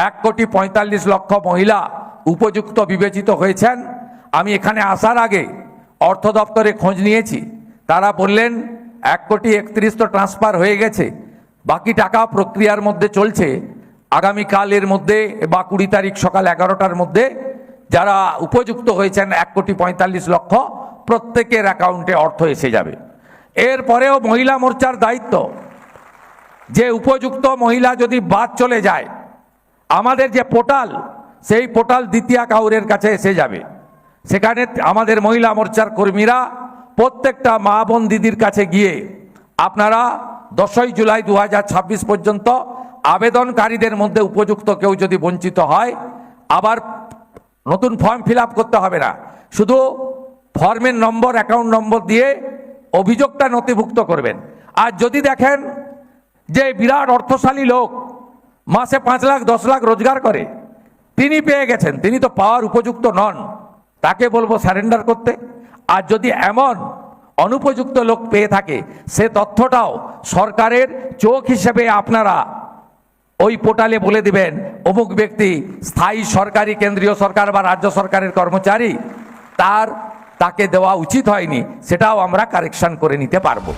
1,45,00,000 মহিলা উপযুক্ত বিবেচিত হয়েছেন। আমি এখানে আসার আগে অর্থ দপ্তরে খোঁজ নিয়েছি, তারা বললেন 1,31,00,000 তো ট্রান্সফার হয়ে গেছে, বাকি টাকা প্রক্রিয়ার মধ্যে চলছে। আগামীকালের মধ্যে বা 20 তারিখ সকাল 11টার মধ্যে যারা উপযুক্ত হয়েছেন 1,45,00,000 প্রত্যেকের অ্যাকাউন্টে অর্থ এসে যাবে। এরপরেও মহিলা মোর্চার দায়িত্ব যে উপযুক্ত মহিলা যদি বাদ চলে যায়, আমাদের যে পোর্টাল, সেই পোর্টাল দ্বিতীয় কাউরের কাছে এসে যাবে। সেখানে আমাদের মহিলা মোর্চার কর্মীরা প্রত্যেকটা মা বোন দিদির কাছে গিয়ে আপনারা 10ই জুলাই 2026 পর্যন্ত আবেদনকারীদের মধ্যে উপযুক্ত কেউ যদি বঞ্চিত হয়, আবার নতুন ফর্ম ফিল আপ করতে হবে না, শুধু ফর্মের নম্বর, অ্যাকাউন্ট নম্বর দিয়ে অভিযোগটা নথিভুক্ত করবেন। আর যদি দেখেন যে বিরাট অর্থশালী লোক মাসে 5 লাখ 10 লাখ রোজগার করে, তিনি পেয়ে গেছেন, তিনি তো পাওয়ার উপযুক্ত নন, তাকে বলবো স্যারেন্ডার করতে। আর যদি এমন অনুপযুক্ত লোক পেয়ে থাকে, সে তথ্যটাও সরকারের চোখ হিসেবে আপনারা ওই পোর্টালে বলে দিবেন অমুক ব্যক্তি স্থায়ী সরকারি, কেন্দ্রীয় সরকার বা রাজ্য সরকারের কর্মচারী, তাকে দেওয়া উচিত হয়নি, সেটাও আমরা কারেকশন করে নিতে পারবো।